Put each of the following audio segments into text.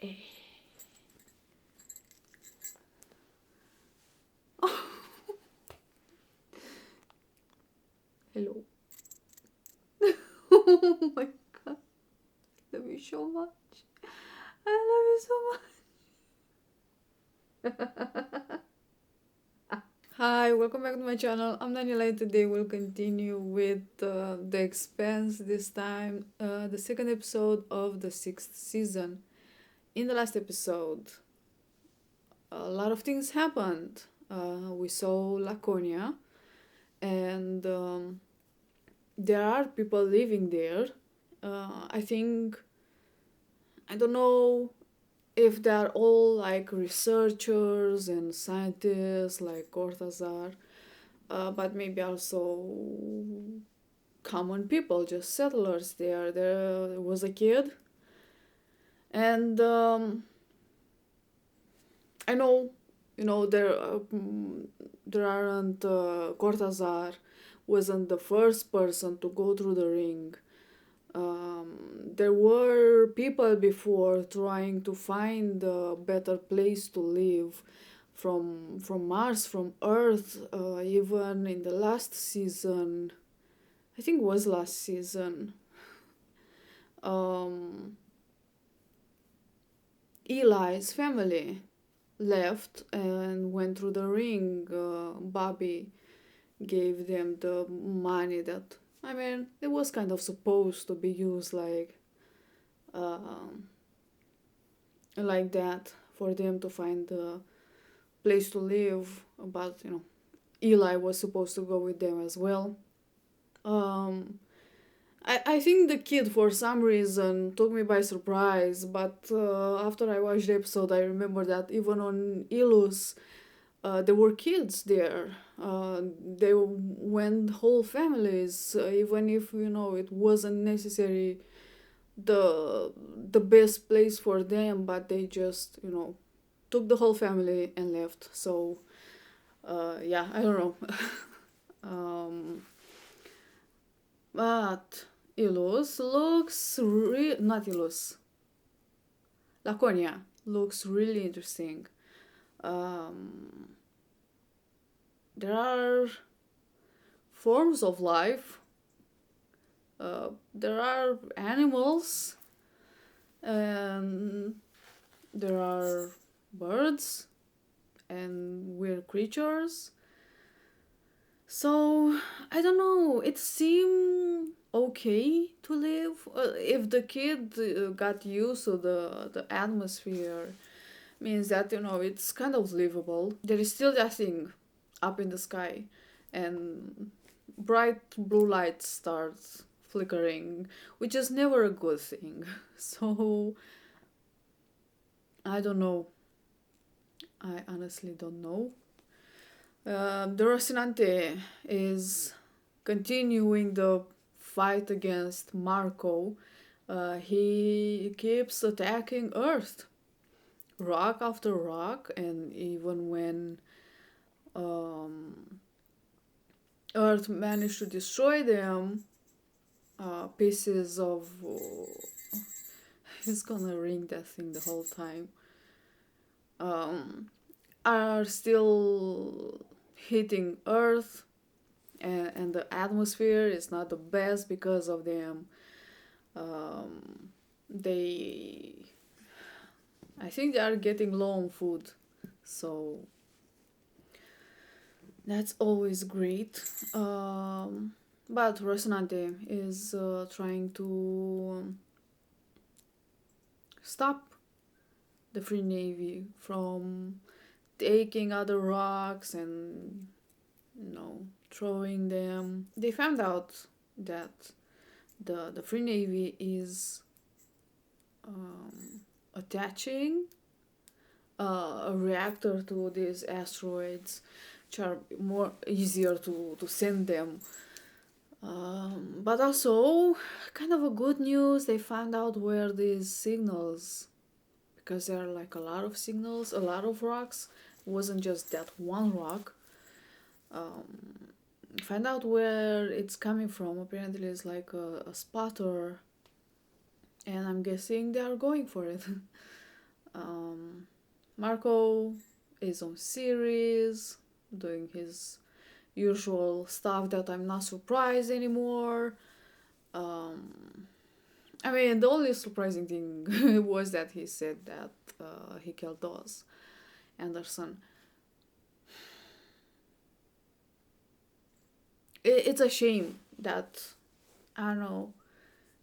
Eh. Hello. Oh my god. I love you so much. I love you so much. Hi, welcome back to my channel. I'm Daniela and today we'll continue with the Expanse, this time the second episode of the sixth season. In the last episode, a lot of things happened. We saw Laconia and there are people living there. I think, I don't know if they're all like researchers and scientists like Cortazar, but maybe also common people, just settlers there. There was a kid, and I know, there aren't. Cortazar wasn't the first person to go through the ring. There were people before trying to find a better place to live from Mars, from Earth. Even in the last season, I think it was last season. Um, Eli's family left and went through the ring. Bobby gave them the money that, I mean, it was kind of supposed to be used um, like that for them to find a place to live. But Eli was supposed to go with them as well. Um, I think the kid for some reason took me by surprise, but after I watched the episode, I remember that even on Ilus, there were kids there. They went whole families, even if it wasn't necessary the best place for them, but they just took the whole family and left. So yeah, I don't know. um, but Ilus looks not Ilus. Laconia looks really interesting. Um, there are forms of life. There are animals, and there are birds and weird creatures. So I don't know. It seemed okay to live. If the kid got used to the atmosphere, means that it's kind of livable. There is still that thing up in the sky, and bright blue light starts flickering, which is never a good thing. So I don't know. I honestly don't know. The Rocinante is continuing the fight against Marco. He keeps attacking Earth, rock after rock, and even when um, Earth managed to destroy them, pieces of. He's gonna ring that thing the whole time. Um, are still hitting Earth, and the atmosphere is not the best because of them. They, I think they are getting low on food, so that's always great. But Rocinante is trying to stop the Free Navy from taking other rocks and throwing them. They found out that the Free Navy is attaching a reactor to these asteroids, which are more easier to send them. But also, kind of a good news, they found out where these signals, because there are like a lot of signals, a lot of rocks. It wasn't just that one rock. Find out where it's coming from. Apparently, it's like a spotter, and I'm guessing they are going for it. Marco is on series, doing his usual stuff that I'm not surprised anymore. I mean, the only surprising thing was that he said that he killed Dawes Anderson. It's a shame that, I don't know,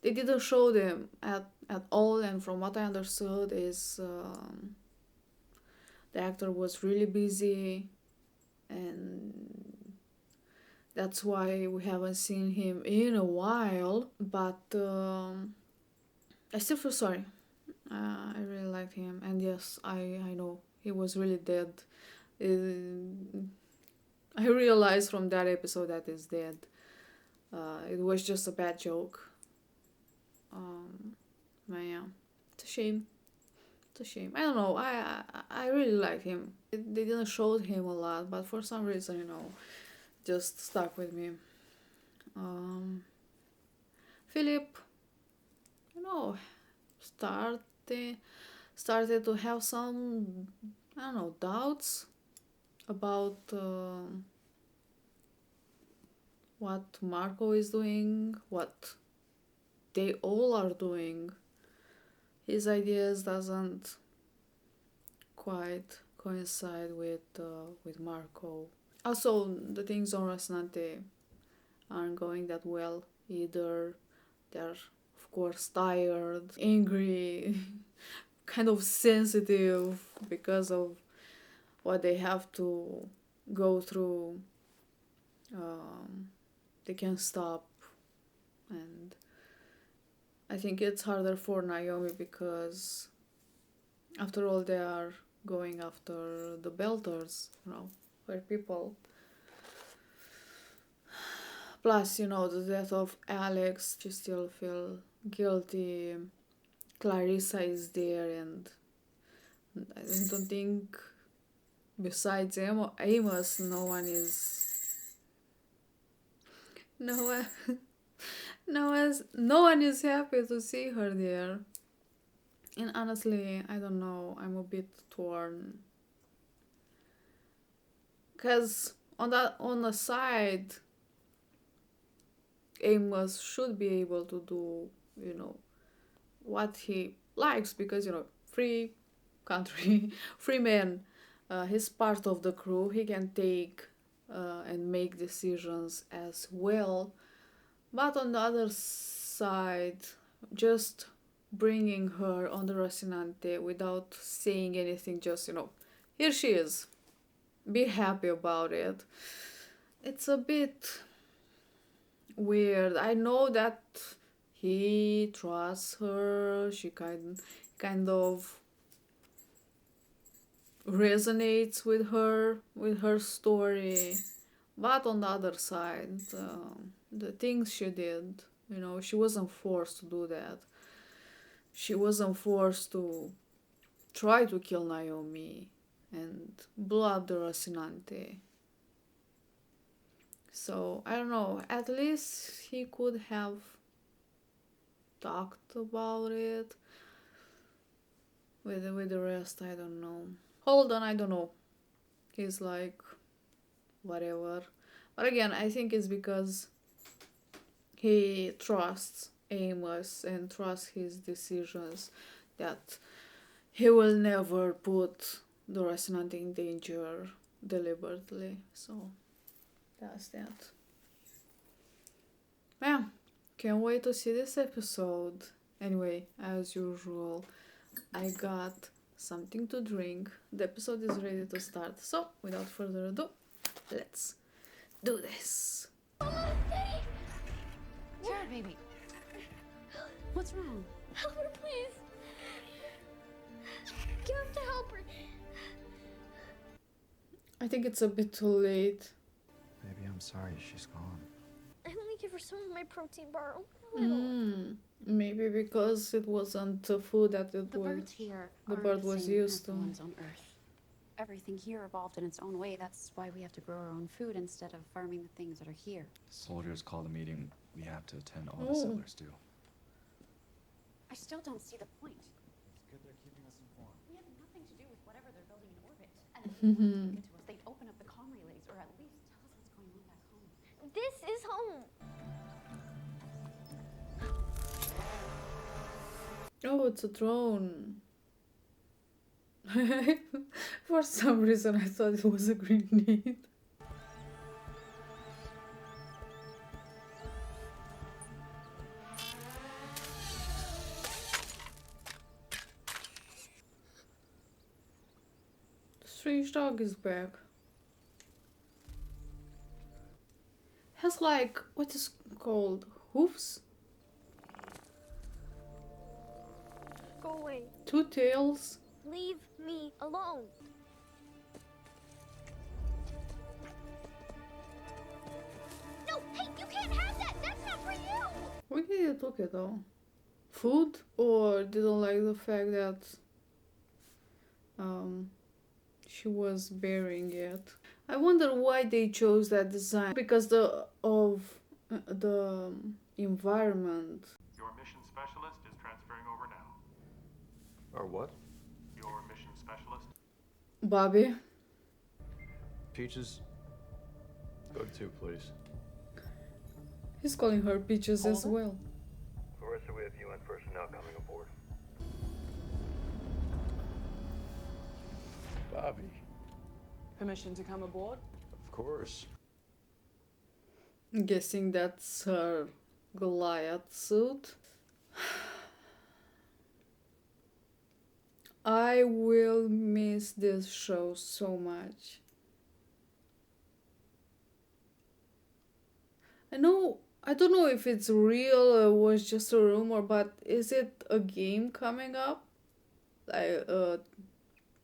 they didn't show them at all, and from what I understood is the actor was really busy, and that's why we haven't seen him in a while. But I still feel sorry. I really liked him, and yes, I know he was really dead. I realized from that episode that he's dead. It was just a bad joke. But yeah, it's a shame. It's a shame. I don't know. I really like him. They didn't show him a lot, but for some reason, just stuck with me. Philip, started started to have some, I don't know, doubts about what Marco is doing, what they all are doing. His ideas doesn't quite coincide with Marco. Also, the things on Rocinante aren't going that well either. They're of course tired, angry, kind of sensitive because of what they have to go through. They can't stop, and I think it's harder for Naomi because after all they are going after the Belters, her people. Plus, the death of Alex, she still feel guilty. Clarissa is there, and I don't think besides Amos, no one no one is happy to see her there. And honestly, I don't know, I'm a bit torn. Cause on the side, Amos should be able to do, what he likes because, free country, free man. He's part of the crew. He can take and make decisions as well. But on the other side, just bringing her on the Rocinante without saying anything, just, here she is. Be happy about it. It's a bit weird. I know that he trusts her. She kind of resonates with her story. But on the other side, the things she did, she wasn't forced to do that. She wasn't forced to try to kill Naomi and blow up the Rocinante. So, I don't know, at least he could have talked about it. With the rest, I don't know. Holden, I don't know. He's like, whatever. But again, I think it's because he trusts Amos and trusts his decisions that he will never put the Rocinante in danger deliberately. So that's that. Yeah, can't wait to see this episode. Anyway, as usual, I got something to drink. The episode is ready to start. So, without further ado, let's do this. Jared, baby. What's wrong? Help her, please. You have to help her. I think it's a bit too late. Baby, I'm sorry she's gone. I only give her some of my protein bar. A little. Maybe because it wasn't the food that The birds here the aren't bird the was same used as to. the ones on Earth. Everything here evolved in its own way. That's why we have to grow our own food instead of farming the things that are here. Soldiers called a meeting. We have to attend. All the settlers do. I still don't see the point. Good, they're keeping us informed. We have nothing to do with whatever they're building in orbit. And if they wanted to get to us, they'd open up the comm relays, or at least tell us what's going on back home. This is home. Oh, it's a drone. For some reason, I thought it was a grenade. Strange dog is back. Has like, what is called, hoofs? Go away. Two tails. Leave me alone. No, hey, you can't have that. That's not for you. Why did you took it though? Food? Or didn't like the fact that she was bearing it? I wonder why they chose that design. Because of the environment. Your mission specialist is transferring over now. Or what? Your mission specialist. Bobby. Peaches. Go to 2, please. He's calling her Peaches as well. Marissa, we have UN personnel coming aboard. Bobby. Permission to come aboard? Of course. I'm guessing that's her Goliath suit. I will miss this show so much. I don't know if it's real or was just a rumor, but is it a game coming up? Like a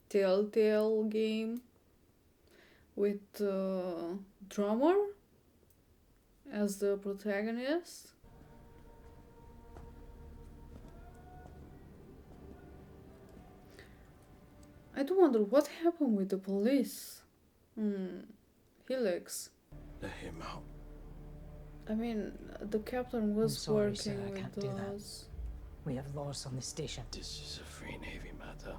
Telltale game with Drummer as the protagonist? I do wonder what happened with the police. Helix. Let him out. I mean, the captain was sorry, sir, working I with can't do that. us. We have laws on this station. This is a free Navy matter,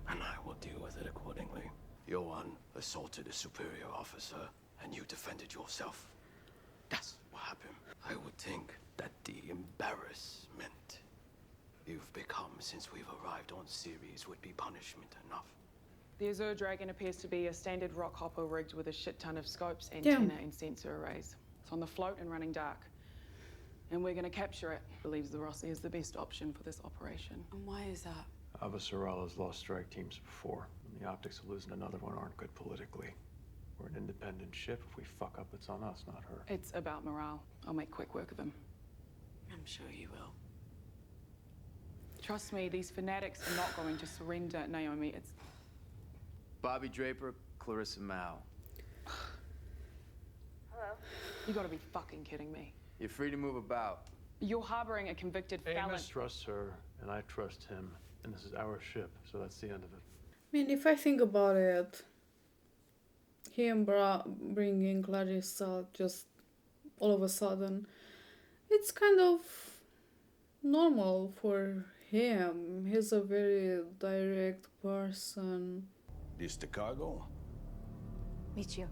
and I will deal with it accordingly. Johan assaulted a superior officer, and you defended yourself. That's what happened. I would think that the embarrassment you've become since we've arrived on Ceres would be punishment enough. The Azure Dragon appears to be a standard rock hopper rigged with a shit ton of scopes, Damn. antenna, and sensor arrays. It's on the float and running dark. And we're gonna capture it. Believes the Rossi is the best option for this operation. And why is that? Avasarala's lost strike teams before, and the optics of losing another one aren't good politically. We're an independent ship. If we fuck up, it's on us, not her. It's about morale. I'll make quick work of him. I'm sure you will. Trust me, these fanatics are not going to surrender, Naomi. It's... Bobby Draper, Clarissa Mao. You gotta be fucking kidding me. You're free to move about. You're harboring a convicted felon. Amos trusts her, and I trust him, and this is our ship, so that's the end of it. I mean, if I think about it, him bringing Clarissa just all of a sudden, it's kind of normal for him. He's a very direct person. This the cargo? Meet you.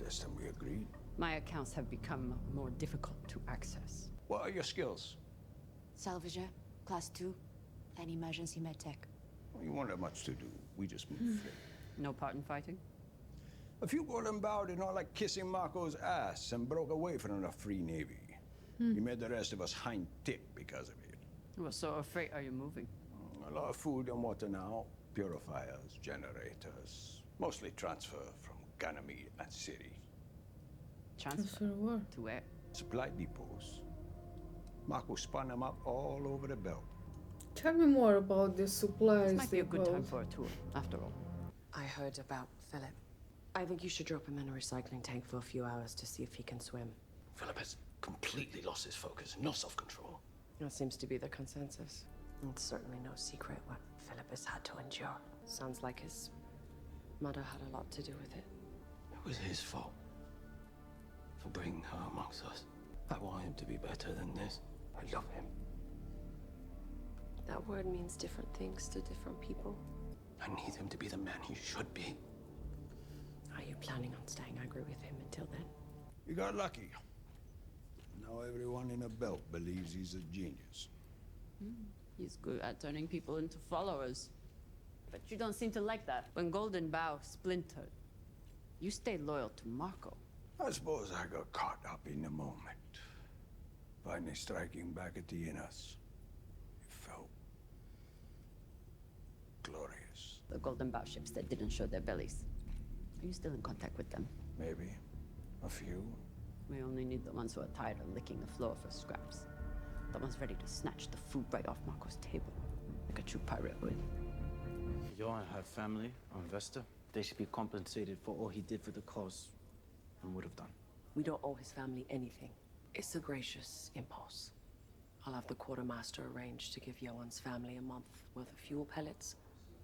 Less than we agreed. My accounts have become more difficult to access. What are your skills? Salvager, class 2, and emergency medtech. Well, you won't have much to do. We just move freight. No part in fighting? A few golden bow did not like kissing Marco's ass and broke away from a free navy. He made the rest of us hind tip because of it. What sort of freight are you moving? A lot of food and water now. Purifiers, generators. Mostly transfer from Ganymede and City. That's Transfer? her word. To where? Supply depots. Marco spun them up all over the belt. Tell me more about the supplies. This might be they a good time bought. for a tour, after all. I heard about Philip. I think you should drop him in a recycling tank for a few hours to see if he can swim. Philip has completely lost his focus, no self-control. That seems to be the consensus. It's certainly no secret what Philip has had to endure. Sounds like his mother had a lot to do with it. It was his fault for bringing her amongst us. I want him to be better than this. I love him. That word means different things to different people. I need him to be the man he should be. Are you planning on staying angry with him until then? You got lucky. Now everyone in a belt believes he's a genius. He's good at turning people into followers. But you don't seem to like that. When Golden Bough splintered, you stayed loyal to Marco. I suppose I got caught up in the moment. Finally striking back at the Innas. It felt glorious. The Golden Bough ships that didn't show their bellies. Are you still in contact with them? Maybe a few. We only need the ones who are tired of licking the floor for scraps. The ones ready to snatch the food right off Marco's table, like a true pirate would. Johan had family on Vesta. They should be compensated for all he did for the cause and would have done. We don't owe his family anything. It's a gracious impulse. I'll have the quartermaster arrange to give Johan's family a month worth of fuel pellets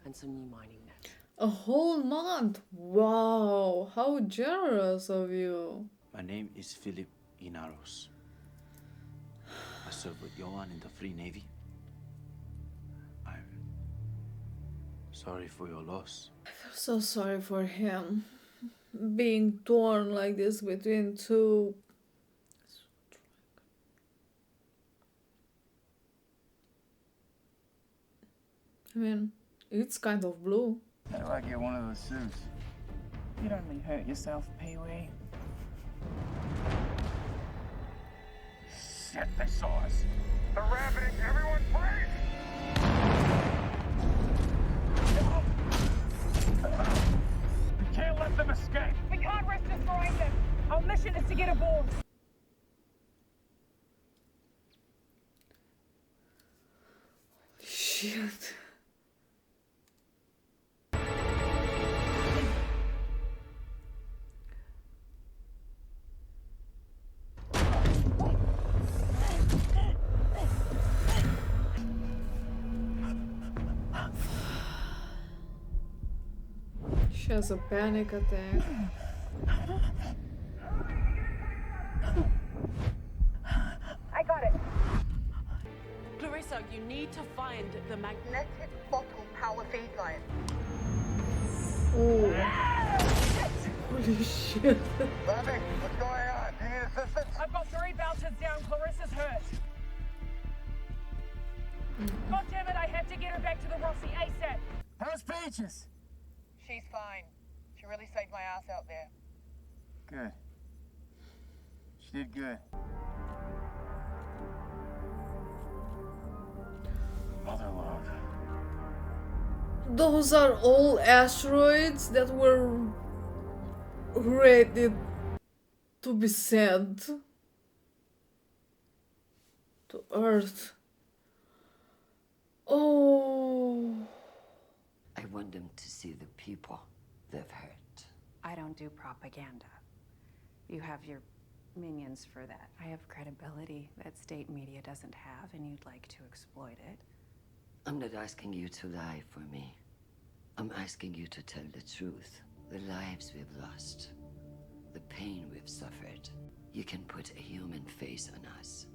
and some new mining nets. A whole month? Wow, how generous of you. My name is Philip Inaros. I served with Johan in the Free Navy. I'm sorry for your loss. I'm so sorry for him. Being torn like this between two. I mean, it's kind of blue. How do I get one of those suits? You'd only hurt yourself, Pee-wee. Shit, they saw us. They're rabbiting. Everyone freeze! We can't let them escape. We can't risk destroying them. Our mission is to get aboard. Shit. She has a panic attack. I got it. Clarissa, you need to find the Magnetic bottle power feed line. Oh. Holy shit. Bobby, what's going on? Do you need assistance? I've got 3 bouncers down. Clarissa's hurt. God damn it, I have to get her back to the Rossi ASAP. How's Peaches? She's fine. She really saved my ass out there. Good. She did good. Motherlode. Those are all asteroids that were ready to be sent to Earth. Oh. I want them to see the people they've hurt. I don't do propaganda. You have your minions for that. I have credibility that state media doesn't have, and you'd like to exploit it. I'm not asking you to lie for me. I'm asking you to tell the truth. The lives we've lost, the pain we've suffered. You can put a human face on us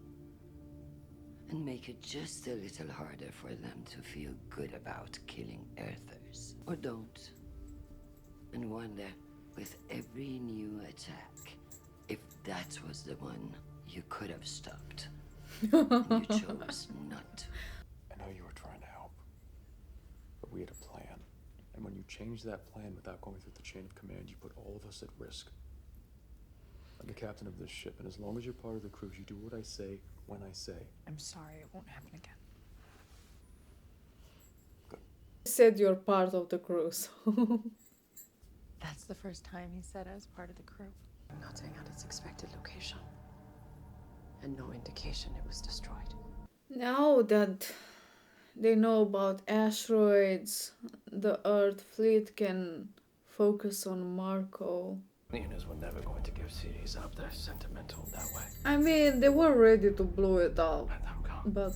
and make it just a little harder for them to feel good about killing Earthers. Or don't. And wonder, with every new attack, if that was the one you could have stopped. And you chose not to. I know you were trying to help, but we had a plan. And when you change that plan without going through the chain of command, you put all of us at risk. I'm the captain of this ship, and as long as you're part of the crew, you do what I say when I say. I'm sorry, it won't happen again. Said you're part of the crew, so. That's the first time he said I was part of the crew. Nothing at its expected location. And no indication it was destroyed. Now that they know about asteroids, the Earth fleet can focus on Marco. Leonas were never going to give cities up. They're sentimental that way. I mean, they were ready to blow it up, but...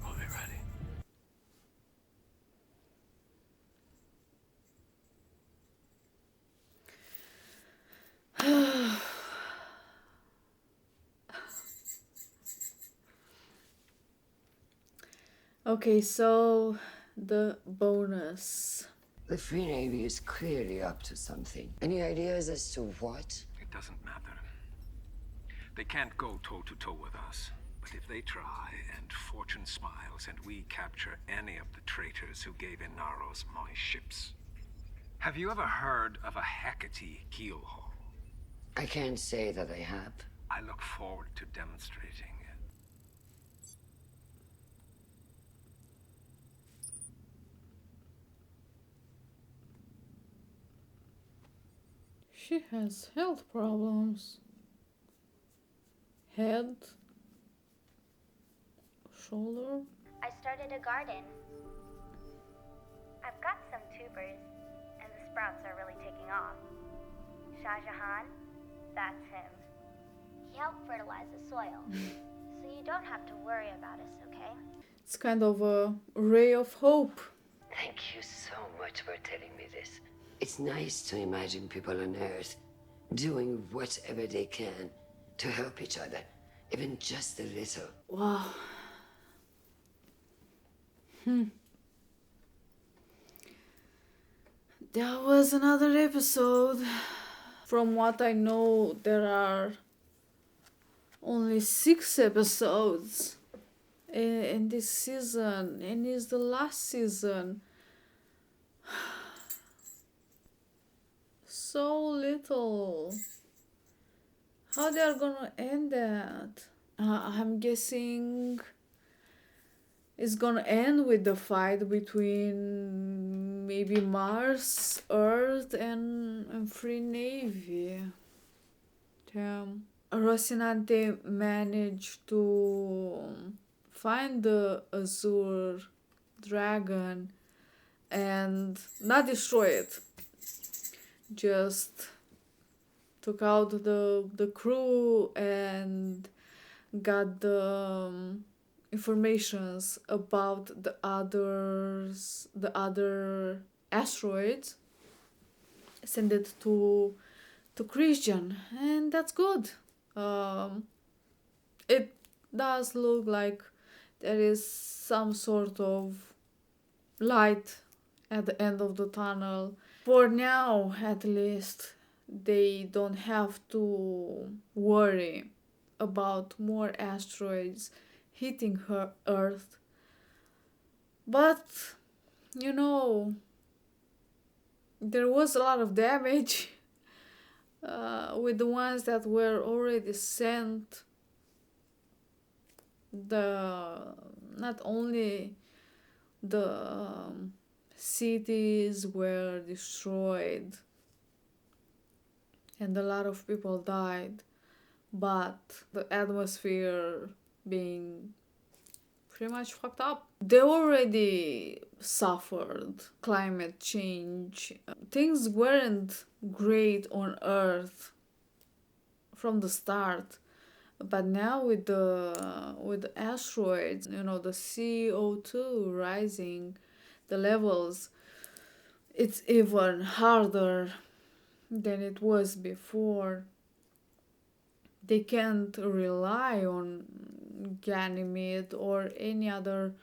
We'll be ready. Okay, so the bonus. The Free Navy is clearly up to something. Any ideas as to what? It doesn't matter. They can't go toe-to-toe with us. But if they try, and fortune smiles, and we capture any of the traitors who gave Inaros my ships. Have you ever heard of a Hecate keelhaul? I can't say that I have. I look forward to demonstrating it. She has health problems. Head. Shoulder. I started a garden. I've got some tubers, and the sprouts are really taking off. Shah Jahan, that's him. He helped fertilize the soil, so you don't have to worry about us, okay? It's kind of a ray of hope. Thank you so much for telling me this. It's nice to imagine people on Earth doing whatever they can to help each other, even just a little. Wow. That was another episode. From what I know, there are only 6 episodes in this season, and it's the last season. So little. How they are gonna end that? I'm guessing it's gonna end with the fight between maybe Mars, Earth, and Free Navy. Damn. Rocinante managed to find the Azure dragon and not destroy it. Just took out the crew and got the informations about the other asteroids, send it to Christian, and that's good. It does look like there is some sort of light at the end of the tunnel. For now, at least, they don't have to worry about more asteroids hitting her Earth. But, you know, there was a lot of damage with the ones that were already sent. Not only the cities were destroyed and a lot of people died, but the atmosphere being pretty much fucked up. They already suffered climate change. Things weren't great on Earth from the start, but now with the asteroids, you know, the CO2 rising, the levels, it's even harder than it was before. They can't rely on Ganymede or any other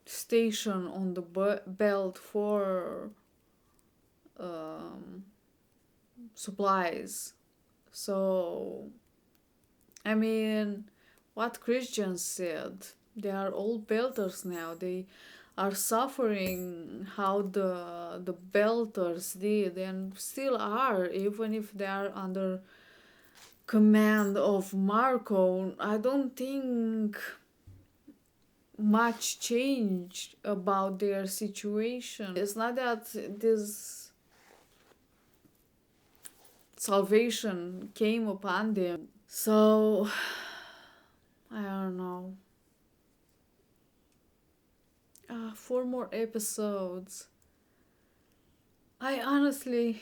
station on the belt for supplies. So, I mean, what Christians said, they are all belters now. They are suffering how the belters did and still are, even if they are under command of Marco. I don't think much changed about their situation. It's not that this salvation came upon them. So, I don't know. 4 more episodes. I honestly,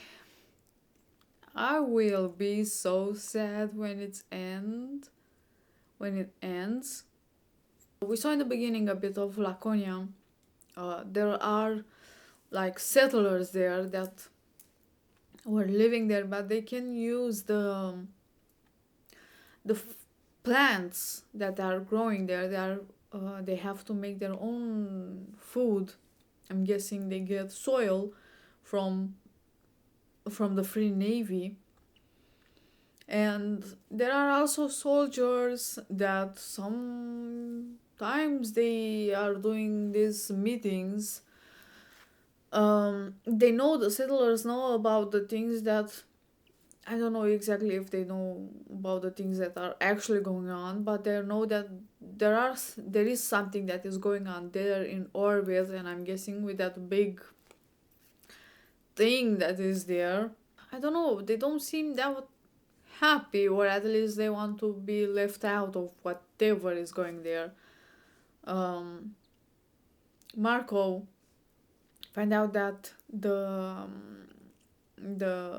I will be so sad when it ends. We saw in the beginning a bit of Laconia. There are like settlers there that were living there, but they can use the plants that are growing there. They are they have to make their own food. I'm guessing they get soil from the Free Navy. And there are also soldiers that sometimes they are doing these meetings. They know, the settlers know about the things that I don't know exactly if they know about the things that are actually going on, but they know that there is something that is going on there in orbit, and I'm guessing with that big thing that is there. I don't know, they don't seem that happy, or at least they want to be left out of whatever is going there. Marco find out that the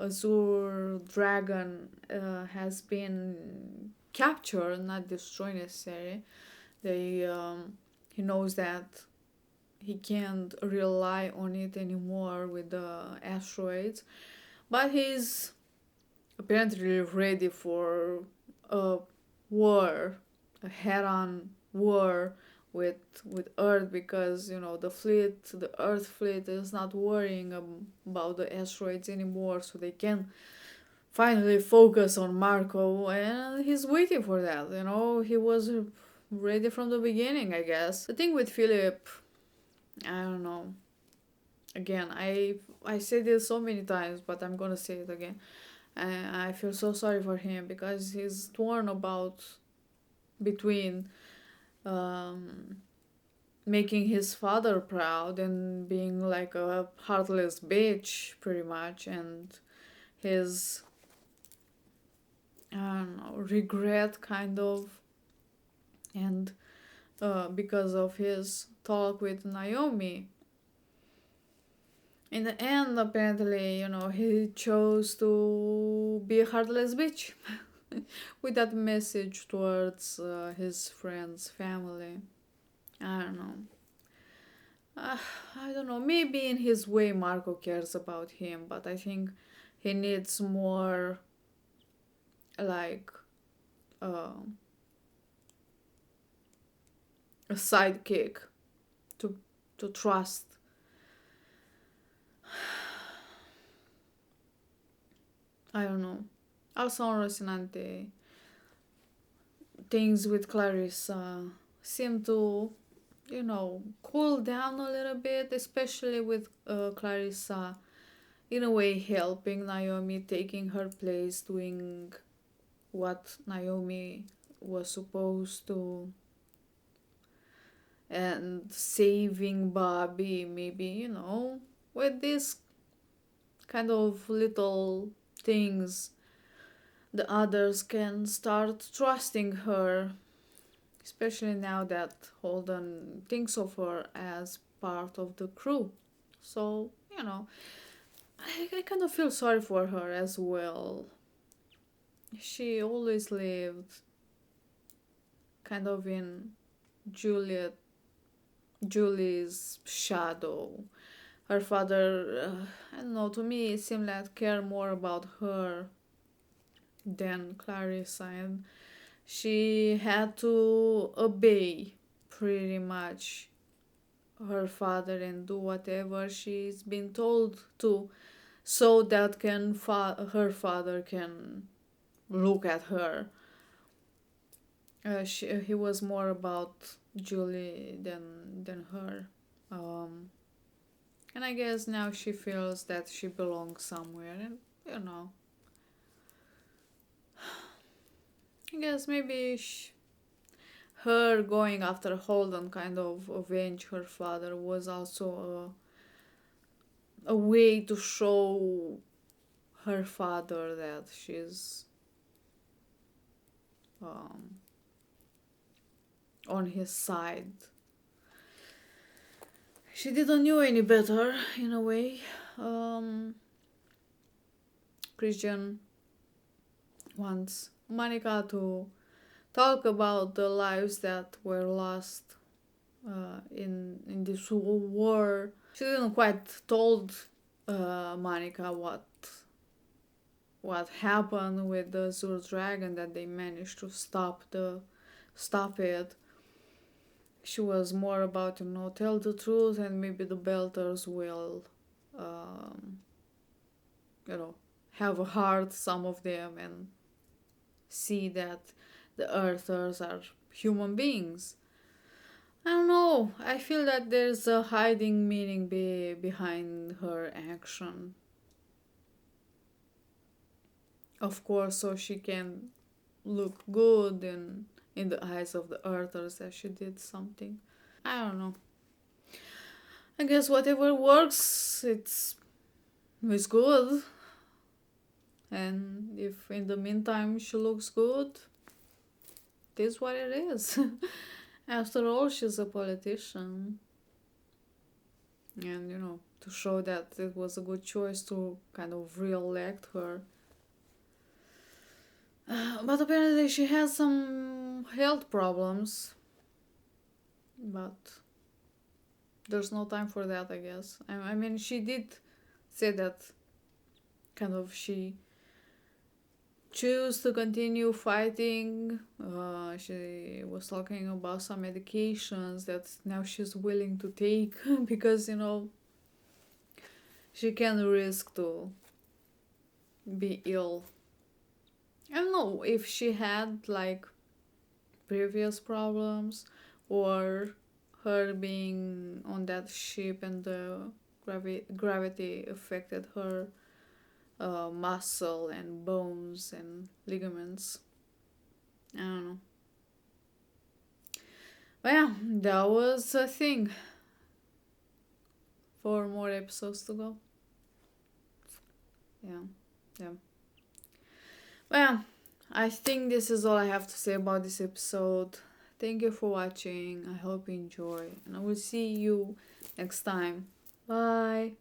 Azure dragon has been captured, not destroyed necessarily. He knows that he can't rely on it anymore with the asteroids, but he's apparently ready for a war, a head-on war with Earth, because the Earth fleet is not worrying about the asteroids anymore, so they can finally focus on Marco, and he's waiting for that. He was ready from the beginning, I guess. The thing with Philip, I don't know. Again, I said this so many times, but I'm gonna say it again. I feel so sorry for him because he's torn about between making his father proud and being like a heartless bitch, pretty much, and his, I don't know, regret kind of, and because of his talk with Naomi. In the end, apparently, he chose to be a heartless bitch with that message towards his friend's family. I don't know. I don't know. Maybe in his way, Marco cares about him, but I think he needs more, like, a sidekick to trust. I don't know. Also, Rocinante, things with Clarissa seem to, cool down a little bit, especially with Clarissa, in a way, helping Naomi, taking her place, doing what Naomi was supposed to, and saving Bobby, maybe, with these kind of little things, the others can start trusting her, especially now that Holden thinks of her as part of the crew. So, I kind of feel sorry for her as well. She always lived kind of in Julie's shadow. Her father, I don't know, to me it seemed like cared more about her than Clarissa, and she had to obey pretty much her father and do whatever she's been told to, so that her father can look at her. He was more about Julie than her. And I guess now she feels that she belongs somewhere, and I guess maybe her going after Holden kind of avenge her father was also a way to show her father that she's on his side. She didn't know any better, in a way. Christian wants Monica to talk about the lives that were lost in this war. She didn't quite told Monica what happened with the Azure Dragon, that they managed to stop it. she was more about, tell the truth, and maybe the Belters will, have a heart, some of them, and see that the Earthers are human beings. I don't know. I feel that there's a hiding meaning behind her action. Of course, so she can look good in the eyes of the Earthers that she did something. I don't know. I guess whatever works, it's good. And if in the meantime she looks good, it is what it is. After all, she's a politician. And, to show that it was a good choice to kind of re-elect her. But apparently she has some health problems. But there's no time for that, I guess. I mean, she did say that kind of she chose to continue fighting. She was talking about some medications that now she's willing to take because, she can risk to be ill. I don't know if she had like previous problems or her being on that ship and the gravity affected her muscle and bones and ligaments. I don't know. But yeah, that was a thing. 4 more episodes to go. Yeah. Well, I think this is all I have to say about this episode. Thank you for watching. I hope you enjoy, and I will see you next time. Bye.